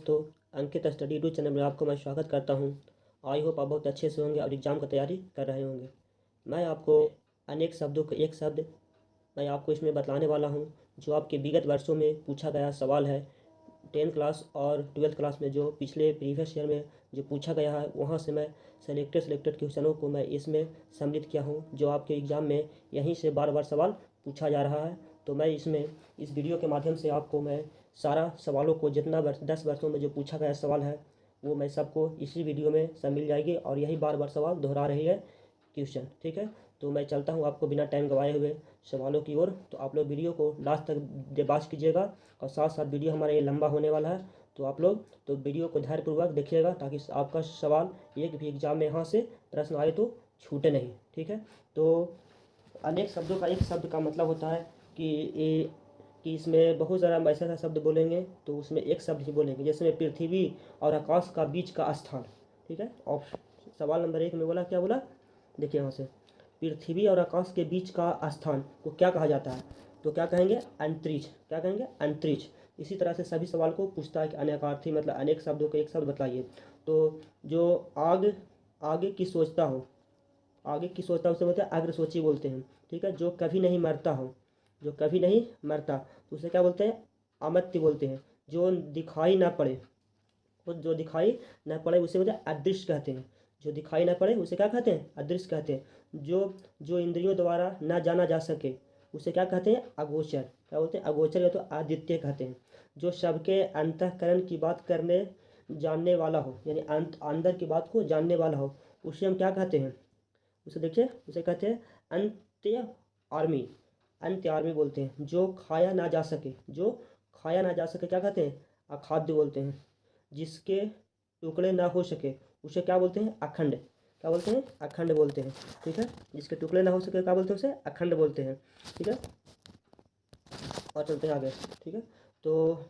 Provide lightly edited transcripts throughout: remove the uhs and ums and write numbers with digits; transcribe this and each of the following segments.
दोस्तों, अंकित study to channel में आपको मैं स्वागत करता हूं। आई होप आप बहुत अच्छे से होंगे और एग्ज़ाम की तैयारी कर रहे होंगे। मैं आपको अनेक शब्दों का एक शब्द मैं आपको इसमें बतलाने वाला हूं, जो आपके विगत वर्षों में पूछा गया सवाल है। 10th क्लास और 12th क्लास में जो पिछले प्रीवियस ईयर में जो पूछा गया है, वहाँ से मैं सेलेक्टेड क्वेश्चनों को मैं इसमें सम्मिलित किया हूँ, जो आपके एग्ज़ाम में यहीं से बार बार सवाल पूछा जा रहा है। तो मैं इसमें इस वीडियो के माध्यम से आपको मैं सारा सवालों को जितना 10 वर्षों में जो पूछा गया सवाल है, वो मैं सबको इसी वीडियो में सब मिल जाएगी और यही बार बार सवाल दोहरा रही है क्वेश्चन। ठीक है, तो मैं चलता हूँ आपको बिना टाइम गवाए हुए सवालों की ओर। तो आप लोग वीडियो को लास्ट तक वॉच कीजिएगा और साथ साथ वीडियो हमारा ये लंबा होने वाला है, तो आप लोग तो वीडियो को धैर्यपूर्वक देखिएगा, ताकि आपका सवाल एक भी एग्जाम में यहाँ से प्रश्न आए तो छूटे नहीं। ठीक है, तो अनेक शब्दों का एक शब्द का मतलब होता है कि इसमें बहुत ज़्यादा ऐसा ऐसा शब्द बोलेंगे तो उसमें एक शब्द ही बोलेंगे। जैसे मैं पृथ्वी और आकाश का बीच का स्थान। ठीक है, और सवाल नंबर 1 में बोला, क्या बोला, देखिए यहाँ से, पृथ्वी और आकाश के बीच का स्थान को क्या कहा जाता है? तो क्या कहेंगे? अंतरिक्ष। क्या कहेंगे? अंतरिक्ष। इसी तरह से सभी सवाल को पूछता है कि अनेकार्थी मतलब अनेक शब्दों को एक शब्द बताइए। तो जो आगे की सोचता हो, आगे की सोचता उसे बोलते हैं अग्रसोची बोलते हैं। ठीक है, जो कभी नहीं मरता हो, जो कभी नहीं मरता तो उसे क्या बोलते हैं? अमर्त्य बोलते हैं। जो दिखाई ना पड़े, वो जो दिखाई ना पड़े उसे बोलते हैं अदृश्य कहते हैं। जो दिखाई ना पड़े उसे क्या कहते हैं? अदृश्य कहते हैं। जो इंद्रियों द्वारा ना जाना जा सके उसे क्या कहते हैं? अगोचर। क्या बोलते हैं? अगोचर या तो अद्वितीय कहते हैं। जो सबके अंतःकरण की बात करने जानने वाला हो, यानी अंदर की बात को जानने वाला हो, उसे हम क्या कहते हैं? उसे देखिए, उसे कहते हैं अंत्य आर्मी। अंत्य आर्मी बोलते हैं। जो खाया ना जा सके, जो खाया ना जा सके क्या कहते हैं? अखाद्य बोलते हैं। जिसके टुकड़े ना हो सके उसे क्या बोलते हैं? अखंड। क्या बोलते हैं? अखंड बोलते हैं। ठीक है, जिसके टुकड़े ना हो सके क्या बोलते हैं? उसे अखंड बोलते हैं। ठीक है, और चलते हैं आगे। ठीक है, तो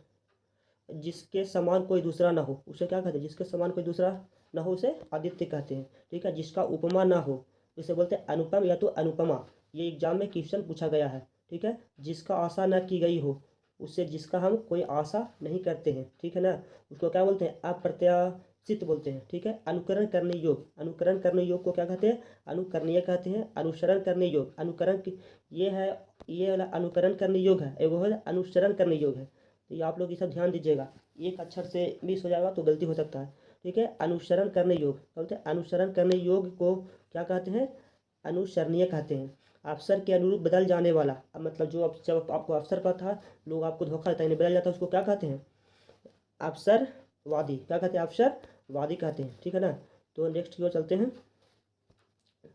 जिसके समान कोई दूसरा ना हो उसे क्या कहते हैं? जिसके समान कोई दूसरा ना हो उसे आदित्य कहते हैं। ठीक है, जिसका उपमा ना हो उसे बोलते हैं अनुपम या तो अनुपमा। ये एग्जाम में क्वेश्चन पूछा गया है। ठीक है, जिसका आशा ना की गई हो उससे, जिसका हम कोई आशा नहीं करते हैं, ठीक है ना, उसको क्या बोलते हैं? अप्रत्याशित बोलते हैं। ठीक है, अनुकरण करने योग, अनुकरण करने योग को क्या कहते हैं? अनुकरणीय कहते हैं। अनुसरण करने योग, अनुकरण की ये है, ये वाला अनुकरण करने योग है, एगो है अनुसरण करने योग है। तो ये आप लोग ये सब ध्यान दीजिएगा, एक अक्षर से मिस हो जाएगा तो गलती हो सकता है। ठीक है, अनुसरण करने योग बोलते हैं। अनुसरण करने योग को क्या कहते हैं? अनुसरणीय कहते हैं। अवसर के अनुरूप बदल जाने वाला, अब मतलब जो जब आपको अवसर पर था लोग आपको धोखा देता है, बदल जाता है, उसको क्या कहते हैं? अवसरवादी। क्या कहते हैं? अवसरवादी कहते हैं। ठीक है ना, तो नेक्स्ट की ओर चलते हैं।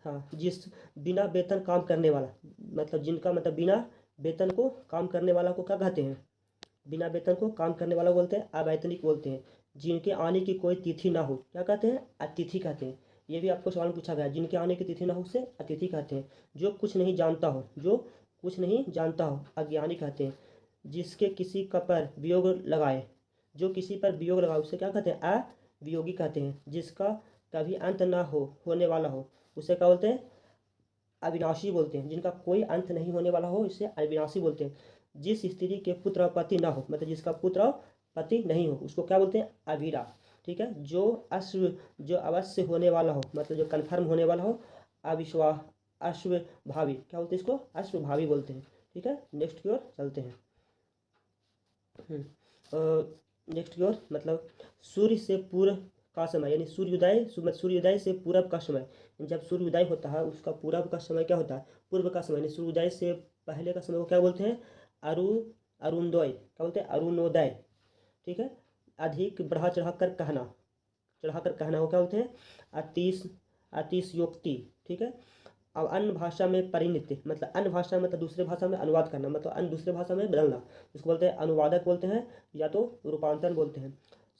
हाँ, जिस बिना वेतन काम करने वाला, मतलब जिनका मतलब बिना वेतन को काम करने वाला को क्या कहते हैं? बिना वेतन को काम करने वाला बोलते हैं अवैतनिक बोलते हैं। जिनके आने की कोई तिथि ना हो क्या कहते हैं? अतिथि कहते हैं। ये भी आपको सवाल पूछा गया है, जिनके आने की तिथि ना हो उसे अतिथि कहते हैं। जो कुछ नहीं जानता हो, जो कुछ नहीं जानता हो अज्ञानी कहते हैं। जिसके किसी का पर वियोग लगाए, जो किसी पर वियोग लगाए उसे क्या कहते हैं? अवियोगी कहते हैं। जिसका कभी अंत ना हो होने वाला हो उसे क्या बोलते हैं? अविनाशी बोलते हैं। जिनका कोई अंत नहीं होने वाला हो इसे अविनाशी बोलते हैं। जिस स्त्री के पुत्र और पति ना हो, मतलब जिसका पुत्र और पति नहीं हो, उसको क्या बोलते हैं? अवीरा। ठीक है, जो अवश्य होने वाला हो, मतलब जो कन्फर्म होने वाला हो, अविश्वास अश्वभावी। क्या बोलते हैं? इसको अश्वभावी बोलते हैं। ठीक है, नेक्स्ट की ओर चलते हैं। नेक्स्ट की ओर मतलब सूर्य से पूर्व का समय, यानी सूर्योदय से पूरब का समय। जब सूर्योदय होता है उसका पूरब का समय क्या होता है? पूर्व का समय। यानी सूर्योदय से पहले का समय को क्या बोलते हैं? अरुणोदय। क्या बोलते हैं? अरुणोदय। ठीक है, अधिक चढ़ाकर कहना को क्या बोलते हैं? अतिशयोक्ति। ठीक है, अब अन्य भाषा में परिणति, मतलब अन्य भाषा में मतलब दूसरे भाषा में अनुवाद करना, मतलब अन्य दूसरे भाषा में बदलना, इसको बोलते हैं अनुवादक बोलते हैं, या तो रूपांतरण बोलते हैं।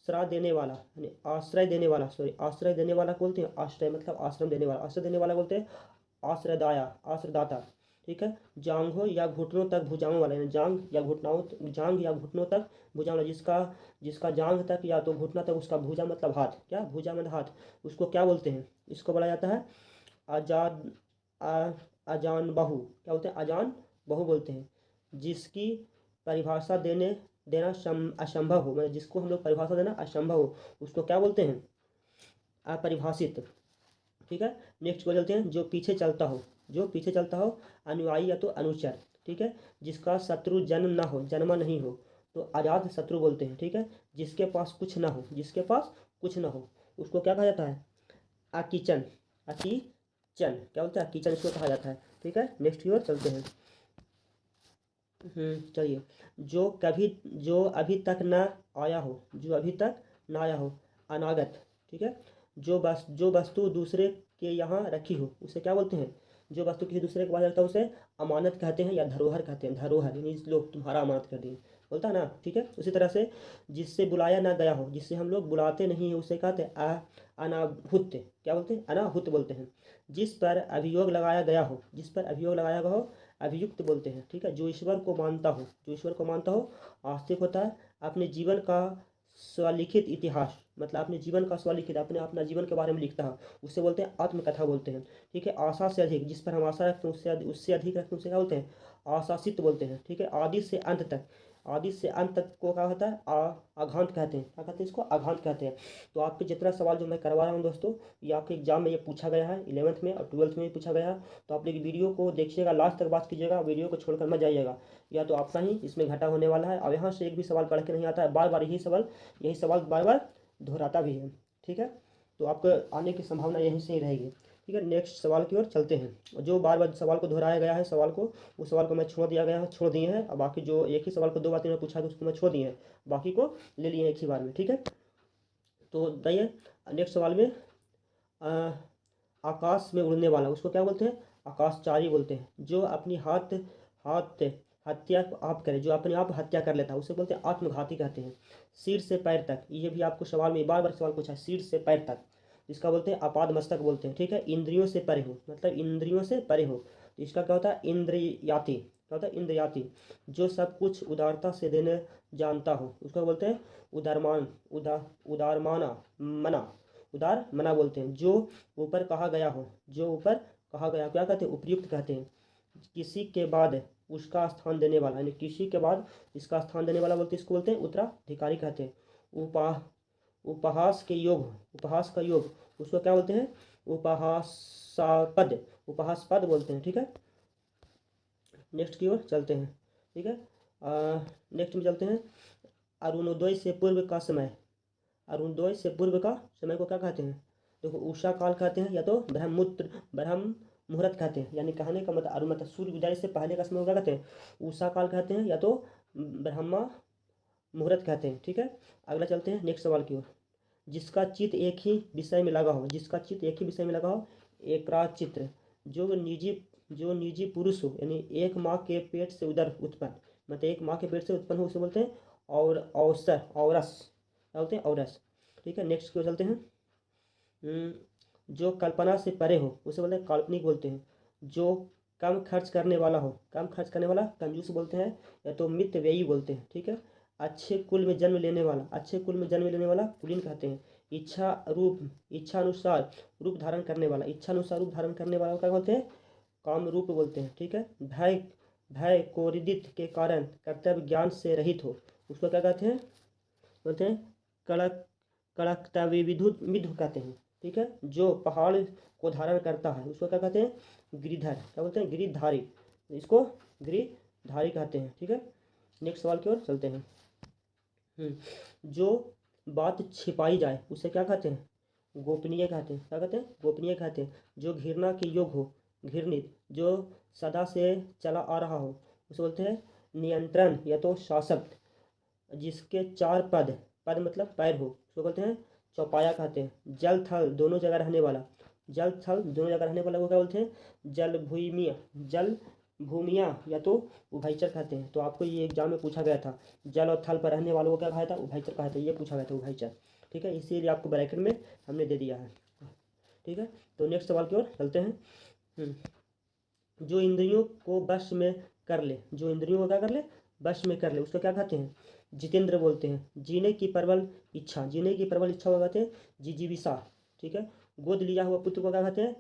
श्रय देने वाला, यानी आश्रय देने वाला, आश्रय देने वाला बोलते हैं। आश्रय मतलब आश्रम देने वाला, आश्रय देने वाला बोलते हैं आश्रयदाता। ठीक है, जांघों या घुटनों तक भुजाओं वाला, यानी जांघ या घुटनों तक भुजाओं वाला, जिसका जांघ तक या तो घुटना तक उसका भुजा मतलब हाथ, क्या भुजा मतलब हाथ, उसको क्या बोलते हैं? इसको बोला जाता है आजाद अजान बहु। क्या बोलते हैं? अजान बहु बोलते हैं। जिसकी परिभाषा देना असंभव हो, मतलब जिसको हम लोग परिभाषा देना असंभव हो, उसको क्या बोलते हैं? अपरिभाषित। ठीक है, नेक्स्ट को चलते हैं। जो पीछे चलता हो, जो पीछे चलता हो, अनुयायी या तो अनुचर। ठीक है, जिसका शत्रु जन्म ना हो, जन्मा नहीं हो, तो आजाद शत्रु बोलते हैं। ठीक है, जिसके पास कुछ ना हो, जिसके पास कुछ ना हो, उसको क्या कहा जाता है? अकिचन। अकिचन क्या बोलते हैं? अकिचन इसको कहा जाता है। ठीक है, नेक्स्ट की ओर चलते हैं। चलिए। जो अभी तक ना आया हो, जो अभी तक ना आया हो, अनागत। ठीक है, जो वस्तु दूसरे के यहाँ रखी हो, उसे क्या बोलते हैं? जो वस्तु किसी दूसरे के पास रखता है उसे अमानत कहते हैं या धरोहर कहते हैं। धरोहर यानी लोग तुम्हारा अमानत कर दिए, बोलता है ना। ठीक है, उसी तरह से जिससे बुलाया ना गया हो, जिससे हम लोग बुलाते नहीं हैं, उसे कहते हैं अनाहुत। क्या बोलते हैं? अनाहुत बोलते हैं। जिस पर अभियोग लगाया गया हो, जिस पर अभियोग लगाया गया हो, अभियुक्त बोलते हैं। ठीक है, जो ईश्वर को मानता हो, जो ईश्वर को मानता हो, आस्तिक होता है। अपने जीवन का स्वलिखित इतिहास, मतलब अपने जीवन का स्वलिखित, अपने अपना जीवन के बारे में लिखता है, उससे बोलते हैं आत्मकथा बोलते हैं। ठीक है, आशा से अधिक, जिस पर हम आशा रखते हैं उससे अधिक रखते हैं, उसे क्या बोलते हैं? आशासित बोलते हैं। ठीक है, आदि से अंत तक, आदि से अंत तक को क्या होता है? आघांत कहते हैं। क्या कहते हैं इसको? आघांत कहते हैं। तो आपके जितना सवाल जो मैं करवा रहा हूँ दोस्तों, ये आपके एग्जाम में ये पूछा गया है, 11th में और 12th में भी पूछा गया है। तो आप लोग वीडियो को देखिएगा, लास्ट तक बात कीजिएगा, वीडियो को छोड़कर मत जाइएगा, या तो आपका ही इसमें घाटा होने वाला है। और यहाँ से एक भी सवाल पढ़ के नहीं आता है, बार बार यही सवाल बार बार दोहराता भी है। ठीक है, तो आपको आने की संभावना यहीं से ही रहेगी। ठीक है, नेक्स्ट सवाल की ओर चलते हैं। जो बार बार सवाल को दोहराया गया है, सवाल को, उस सवाल को मैं छोड़ दिए हैं। और बाकी जो एक ही सवाल को 2 बार 3 बार पूछा है, तो उसको मैं छोड़ दिए हैं, बाकी को ले लिए एक ही बार में। ठीक है, तो बताइए नेक्स्ट सवाल में आ, आकाश में उड़ने वाला, उसको क्या बोलते हैं? आकाशचारी बोलते हैं। जो अपनी हाथ हाथ हत्या आप करे, जो अपने आप हत्या कर लेता है, उसे बोलते हैं आत्मघाती कहते हैं। सिर से पैर तक, ये भी आपको सवाल में बार बार सवाल पूछा है, सिर से पैर तक, इसका बोलते हैं आपाद मस्तक बोलते हैं। ठीक है, इंद्रियों से परे हो, मतलब इंद्रियों से परे हो, तो इसका क्या होता है? इंद्रियाती। क्या होता है? इंद्रियाती। जो सब कुछ उदारता से देने जानता हो, उसको बोलते हैं उदारमान, उदारमाना मना, उदार मना बोलते हैं। जो ऊपर कहा गया हो, जो ऊपर कहा गया, क्या कहते हैं? उपयुक्त कहते हैं। किसी के बाद उसका स्थान देने वाला, यानी किसी के बाद इसका स्थान देने वाला बोलते हैं, इसको बोलते हैं उत्तराधिकारी कहते हैं। उपा उपहास के योग, उपहास का योग, उसको क्या बोलते हैं? उपहासापद, उपहासपद बोलते हैं। ठीक है, नेक्स्ट की ओर चलते हैं। ठीक है, नेक्स्ट में चलते हैं। अरुणोदय से पूर्व का समय, अरुणोदय से पूर्व का समय को क्या कहते हैं? देखो, उषा काल कहते हैं, या तो ब्रह्म मुहूर्त कहते हैं। यानी कहने का मतलब मतलब सूर्य उदय से पहले का समय को क्या कहते हैं? उषा काल कहते हैं, या तो ब्रह्मा मुहूर्त कहते हैं। ठीक है, अगला चलते हैं नेक्स्ट सवाल की ओर। जिसका चित्त एक ही विषय में लगा हो, जिसका चित्त एक ही विषय में लगा हो, एकराग चित्र। जो निजी पुरुष हो, यानी एक माँ के पेट से उदर उत्पन्न, मतलब एक माँ के पेट से उत्पन्न हो, उसे बोलते हैं और अवसर, औरस, क्या बोलते हैं? औरस। ठीक है, नेक्स्ट की ओर चलते हैं। जो कल्पना से परे हो, उसे बोलते हैं काल्पनिक बोलते हैं। जो कम खर्च करने वाला हो, कम खर्च करने वाला कंजूस बोलते हैं, या तो मितव्ययी बोलते हैं। ठीक है, अच्छे कुल में जन्म लेने वाला, अच्छे कुल में जन्म लेने वाला कुलीन कहते हैं। इच्छा अनुसार रूप धारण करने वाला, इच्छा अनुसार रूप धारण करने वाला क्या बोलते हैं? काम रूप बोलते हैं। ठीक है, भय भय कोरिदित के कारण कर्तव्य ज्ञान से रहित हो, उसको क्या कहते हैं? बोलते हैं कड़क कड़कतव्य विधु कहते हैं। ठीक है, जो पहाड़ को धारण करता है, उसको क्या कहते हैं? गिरिधर। क्या बोलते हैं? गिरिधारी, इसको गिरिधारी कहते हैं। ठीक है, नेक्स्ट सवाल की ओर चलते हैं। जो बात छिपाई जाए, उसे क्या कहते हैं? गोपनीय कहते हैं। क्या कहते हैं? गोपनीय कहते हैं। जो घृणा के योग हो, घृणित, जो सदा से चला आ रहा हो, उसे बोलते हैं नियंत्रण, या तो शासक। जिसके 4 पद, पद मतलब पैर हो, उसको बोलते हैं चौपाया कहते हैं। जल थल दोनों जगह रहने वाला, जल थल दोनों जगह रहने वाला को क्या बोलते हैं? जल भूमिया, या तो उभयचर कहते हैं। तो आपको ये एग्जाम में पूछा गया था, जल और थल पर रहने वालों को क्या कहा था? उभयचर कहा था, ये पूछा गया था, उभयचर। ठीक है, इसीलिए आपको ब्रैकेट में हमने दे दिया है। ठीक है, तो नेक्स्ट सवाल की ओर चलते हैं। जो इंद्रियों को वश में कर ले, जो इंद्रियों को क्या कर ले? वश में कर ले, उसको क्या कहते हैं? जितेंद्र बोलते हैं। जीने की प्रबल इच्छा, जीने की प्रबल इच्छा को कहते हैं जिजीविषा। ठीक है, गोद लिया हुआ पुत्र को क्या कहते हैं?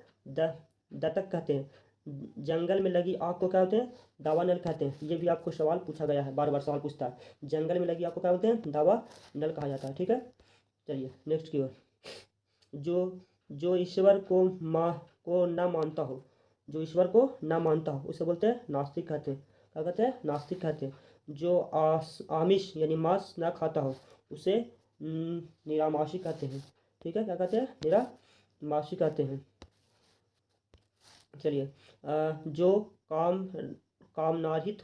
दत्तक कहते हैं। जंगल में लगी आग को क्या बोलते हैं? दावानल कहते हैं। ये भी आपको सवाल पूछा गया है, बार बार सवाल पूछता है। जंगल में लगी आग को क्या बोलते हैं? दावानल कहा जाता है। ठीक है, चलिए नेक्स्ट की ओर। जो जो ईश्वर को ना मानता हो, जो ईश्वर को ना मानता हो उसे बोलते हैं नास्तिक कहते हैं। क्या कहते हैं? नास्तिक कहते हैं। जो आमिष यानी मांस ना खाता हो उसे निरामासी कहते हैं। ठीक है, क्या कहते हैं? निरामासी कहते हैं। चलिए, जो कामनारित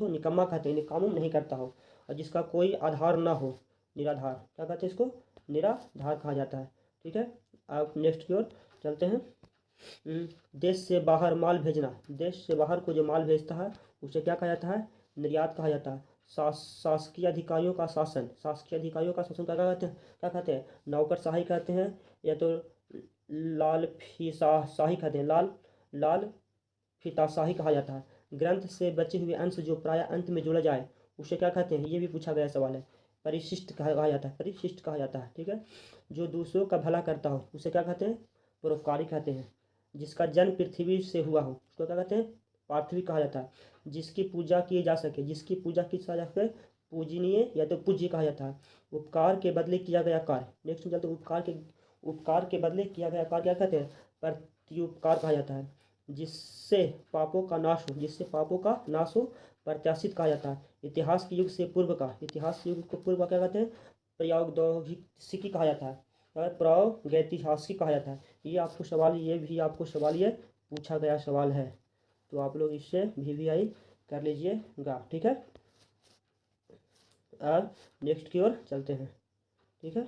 हो निकम्मा कहते हैं, काम नहीं करता हो और जिसका कोई आधार ना हो, निराधार। क्या कहते हैं इसको? निराधार कहा जाता है। ठीक है, आप नेक्स्ट की ओर चलते हैं। देश से बाहर माल भेजना, देश से बाहर को जो माल भेजता है उसे क्या कहा जाता है? निर्यात कहा जाता है। शासकीय अधिकारियों का शासन, शासकीय अधिकारियों का शासन क्या कहते हैं? क्या कहते हैं? नौकरशाही कहते हैं, या तो लाल फीसाशाही कहते हैं, लाल फीताशाही कहा जाता है। ग्रंथ से बचे हुए अंश जो प्राय अंत में जोड़ा जाए उसे क्या कहते हैं? ये भी पूछा गया सवाल है। परिशिष्ट कहा जाता है, परिशिष्ट कहा जाता है। ठीक है, जो दूसरों का भला करता हो उसे क्या कहते हैं? परोपकारी कहते हैं। जिसका जन्म पृथ्वी से हुआ हो उसको क्या कहते हैं? पार्थिव कहा जाता है। जिसकी पूजा की जा सके, जिसकी पूजा की जा सके पूजनीय या तो पूज्य कहा जाता है। उपकार के बदले किया गया कार्य, नेक्स्ट चलते, उपकार के बदले किया गया कार्य क्या कहते हैं? प्रत्युपकार कहा जाता है। जिससे पापों का नाश हो, जिससे पापों का नाश हो प्रत्याशित कहा जाता है। इतिहास के युग से पूर्व का, इतिहास के युग को पूर्व का क्या कहते हैं? प्रौद्योगिकी कहा जाता है, और प्रागैतिहासिक कहा जाता है। ये आपको सवाल, ये भी आपको सवाल ये पूछा गया सवाल है, तो आप लोग इससे VVI कर लीजिएगा। ठीक है, अब नेक्स्ट की ओर चलते हैं। ठीक है,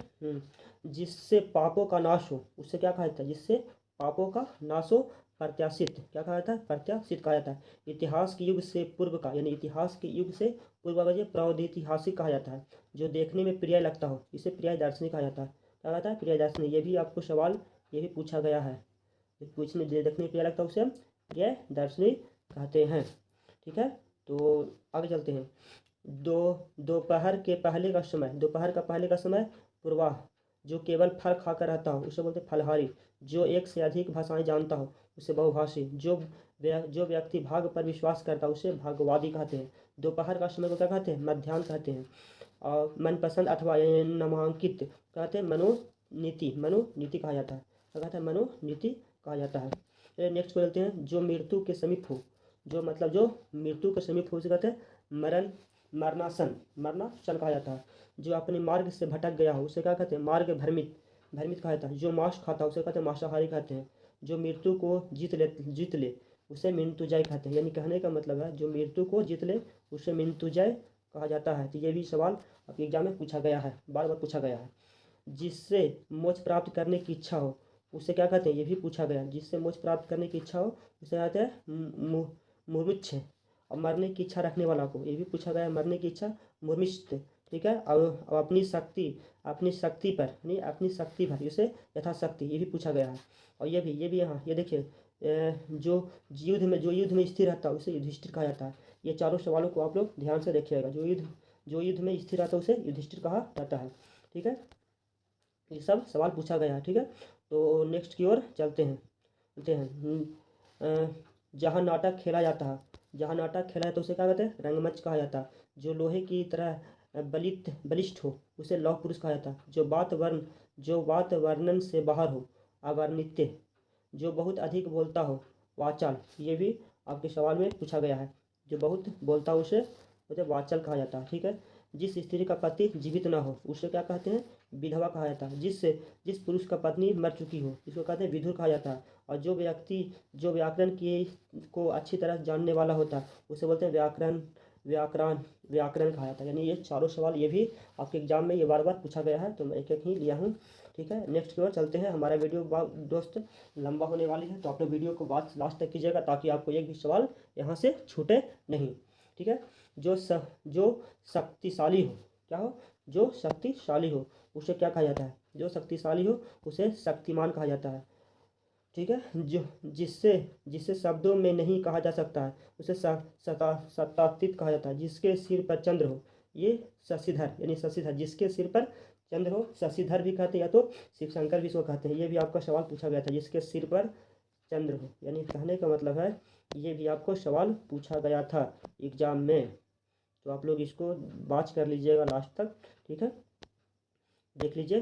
जिससे पापों का नाश हो उससे क्या कहा जाता है? जिससे पापों का नाश हो प्रत्याशित, क्या कहा जाता है? प्रत्याशित कहा जाता है। इतिहास के युग से पूर्व का, यानी इतिहास के युग से पूर्व का प्रौद्योगिक कहा जाता है। जो देखने में प्रिय लगता हो इसे प्रिय दर्शनी कहा जाता है। क्या कहता है? प्रिय दर्शनी। ये भी आपको सवाल ये भी पूछा गया है। देखने में प्रिय लगता है उसे हम प्रिय दर्शनी कहते हैं। ठीक है, तो आगे चलते हैं। दोपहर का पहले का समय पूर्वाह, जो केवल फल खाकर रहता हो उसे बोलते हैं फलहारी। जो एक से अधिक भाषाएं जानता हो उसे बहुभाषी। जो व्यक्ति भाग पर विश्वास करता है उसे भाग्यवादी कहते हैं। दोपहर का समय को क्या कहते हैं? मध्याह्न कहते हैं। और मनपसंद अथवा नामांकित कहते हैं मनोनीति कहा जाता है। क्या कहता है? मनोनीति कहा जाता है। नेक्स्ट को चलते हैं। जो मृत्यु के समीप हो, जो मृत्यु के समीप हो उसे कहते हैं मरणासन कहा जाता है। जो अपने मार्ग से भटक गया हो उसे क्या कहते हैं? मार्ग भ्रमित कहा जाता है। जो मांस खाता है उसे कहते हैं मांसाहारी कहते हैं। जो मृत्यु को जीत ले उसे मृत्युंजय कहते हैं। यानी कहने का मतलब है जो मृत्यु को जीत ले उसे मृत्युंजय कहा जाता है। तो ये भी सवाल आपके एग्जाम में पूछा गया है, बार बार पूछा गया है। जिससे मोक्ष प्राप्त करने की इच्छा हो उसे क्या कहते हैं? ये भी पूछा गया। जिससे मोक्ष प्राप्त करने की इच्छा हो उसे कहते हैं मुमुक्ष। और मरने की इच्छा रखने वाला को, ये भी पूछा गया, मरने की इच्छा मुर्मिष्ठ। ठीक है, अब अपनी शक्ति पर, यानी अपनी शक्ति पर इसे यथाशक्ति, ये भी पूछा गया है। और ये भी यहाँ ये देखिए, जो युद्ध में स्थिर रहता है उसे युधिष्ठिर कहा जाता है। ये चारों सवालों को आप लोग ध्यान से देखिएगा। जो युद्ध में स्थिर रहता है उसे युधिष्ठिर कहा जाता है। ठीक है, ये सब सवाल पूछा गया है। ठीक है, तो नेक्स्ट की ओर चलते हैं। जहाँ नाटक खेला जाता है, तो उसे क्या कहते हैं? रंगमंच कहा जाता है। जो लोहे की तरह बलिष्ठ हो उसे लौह पुरुष कहा जाता है। जो बात वर्णन से बाहर हो अवर्णित्य। जो बहुत अधिक बोलता हो वाचाल, ये भी आपके सवाल में पूछा गया है। जो बहुत बोलता हो उसे वाचाल कहा जाता है। ठीक है, जिस स्त्री का पति जीवित ना हो उसे क्या कहते हैं? विधवा कहा जाता है। जिस पुरुष का पत्नी मर चुकी हो इसको कहते हैं विधुर कहा जाता है। और जो व्यक्ति व्याकरण को अच्छी तरह जानने वाला होता है उसे बोलते हैं व्याकरण कहा जाता है। यानी ये चारों सवाल ये भी आपके एग्जाम में ये बार बार पूछा गया है, तो मैं एक ही लिया हूँ। ठीक है, नेक्स्ट की ओर चलते हैं। हमारा वीडियो दोस्त लंबा होने वाली है, तो आप लोग वीडियो को लास्ट तक कीजिएगा ताकि आपको एक भी सवाल यहाँ से छूटे नहीं। ठीक है, जो शक्तिशाली हो, क्या हो? जो शक्तिशाली हो उसे क्या कहा जाता है? जो शक्तिशाली हो उसे शक्तिमान कहा जाता है। ठीक है, जो जिससे शब्दों में नहीं कहा जा सकता है उसे सत्तातीत कहा जाता है। जिसके सिर पर चंद्र हो, ये शशिधर, यानी शशिधर। जिसके सिर पर चंद्र हो शशिधर भी कहते हैं, या तो शिव शंकर भी इसको कहते हैं। ये भी आपका सवाल पूछा गया था। जिसके सिर पर चंद्र हो। यानी कहने का मतलब है ये भी आपको सवाल पूछा गया था एग्ज़ाम में, तो आप लोग इसको बात कर लीजिएगा लास्ट तक, ठीक है, देख लीजिए,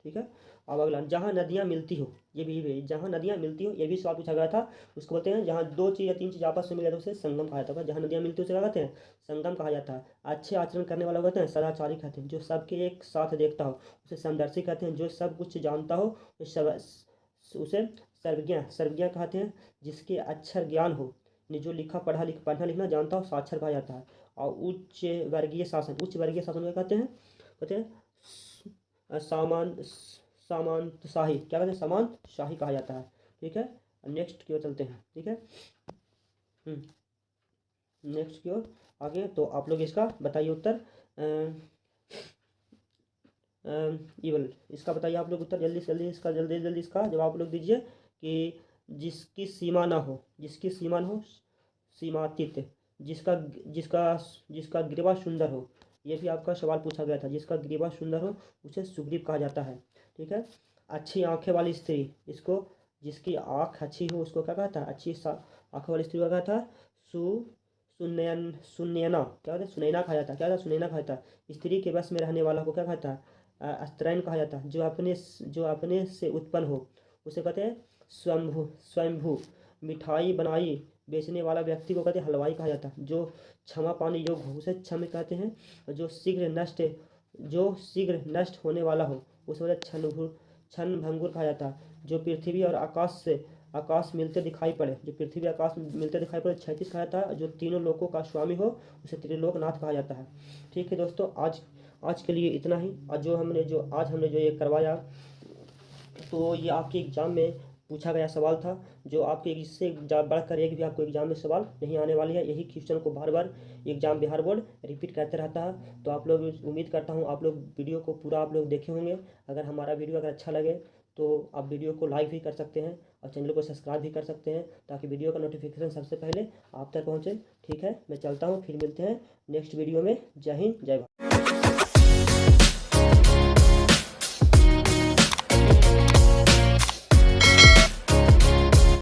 ठीक है। अब अगला, जहाँ नदियाँ मिलती हो, ये भी जहाँ नदियाँ मिलती हो, ये भी सवाल पूछा गया था। उसको बोलते हैं जहाँ दो चीज़ या तीन चीज़ आपस में मिल जाते हैं उसे संगम कहा जाता है। जहाँ नदियाँ मिलती है उसे क्या कहते हैं? संगम कहा जाता है। अच्छे आचरण करने वाला कहते हैं सदाचारी कहते हैं। जो सबके एक साथ देखता हो उसे समदर्शी कहते हैं। जो सब कुछ जानता हो उसे सर्वज्ञ सर्वज्ञ कहते हैं। जिसके अक्षर ज्ञान हो, जो पढ़ना लिखना जानता हो, साक्षर कहा जाता है। और उच्च वर्गीय शासन क्या कहते हैं? कहते हैं सामंतशाही, क्या कहते हैं? सामंतशाही कहा जाता है, ठीक है। नेक्स्ट की ओर चलते हैं, ठीक है। नेक्स्ट की ओर आगे, तो आप लोग इसका बताइए उत्तर। इवल, इसका बताइए आप लोग उत्तर, जल्दी से जल्दी इसका, जल्दी इसका जवाब आप लोग दीजिए कि जिसकी सीमा ना हो, सीमातीत, जिसका जिसका जिसका ग्रीवा सुंदर हो। ये भी आपका सवाल पूछा गया था। जिसका ग्रीवा सुंदर हो उसे सुग्रीव कहा जाता है, ठीक है। अच्छी आंखें वाली स्त्री, इसको, जिसकी आँख अच्छी हो उसको क्या कहता है? अच्छी आँखों वाली स्त्री को क्या कहता है? सुनैना, क्या कहता है? सुनैना कहा जाता है। क्या कहता है? सुनैना कहा जाता है। स्त्री के बस में रहने वाला को क्या कहता है? अस्त्रैन कहा जाता है। जो अपने से उत्पन्न हो उसे कहते हैं स्वयंभू। मिठाई बनाई बेचने वाला व्यक्ति को कहते हैं हलवाई कहा जाता है। जो क्षमा पाने योग्य हो उसे क्षम कहते हैं। और जो शीघ्र नष्ट होने वाला हो उसे कहते क्षण भंगुर कहा जाता है। जो पृथ्वी और आकाश मिलते दिखाई पड़े, क्षैतिज कहा जाता है। जो तीनों लोकों का स्वामी हो उसे त्रिलोकनाथ कहा जाता है, ठीक है दोस्तों। आज के लिए इतना ही। आज हमने जो ये करवाया, तो ये आपके एग्ज़ाम में पूछा गया सवाल था। जो आपके इससे बढ़कर एक भी आपको एग्ज़ाम में सवाल नहीं आने वाली है। यही क्वेश्चन को बार बार एग्ज़ाम बिहार बोर्ड रिपीट करते रहता है। तो आप लोग, उम्मीद करता हूँ आप लोग वीडियो को पूरा आप लोग देखे होंगे। अगर हमारा वीडियो अगर अच्छा लगे तो आप वीडियो को लाइक भी कर सकते हैं और चैनल को सब्सक्राइब भी कर सकते हैं, ताकि वीडियो का नोटिफिकेशन सबसे पहले आप तक पहुँचे, ठीक है। मैं चलता हूँ, फिर मिलते हैं नेक्स्ट वीडियो में। जय हिंद, जय भारत।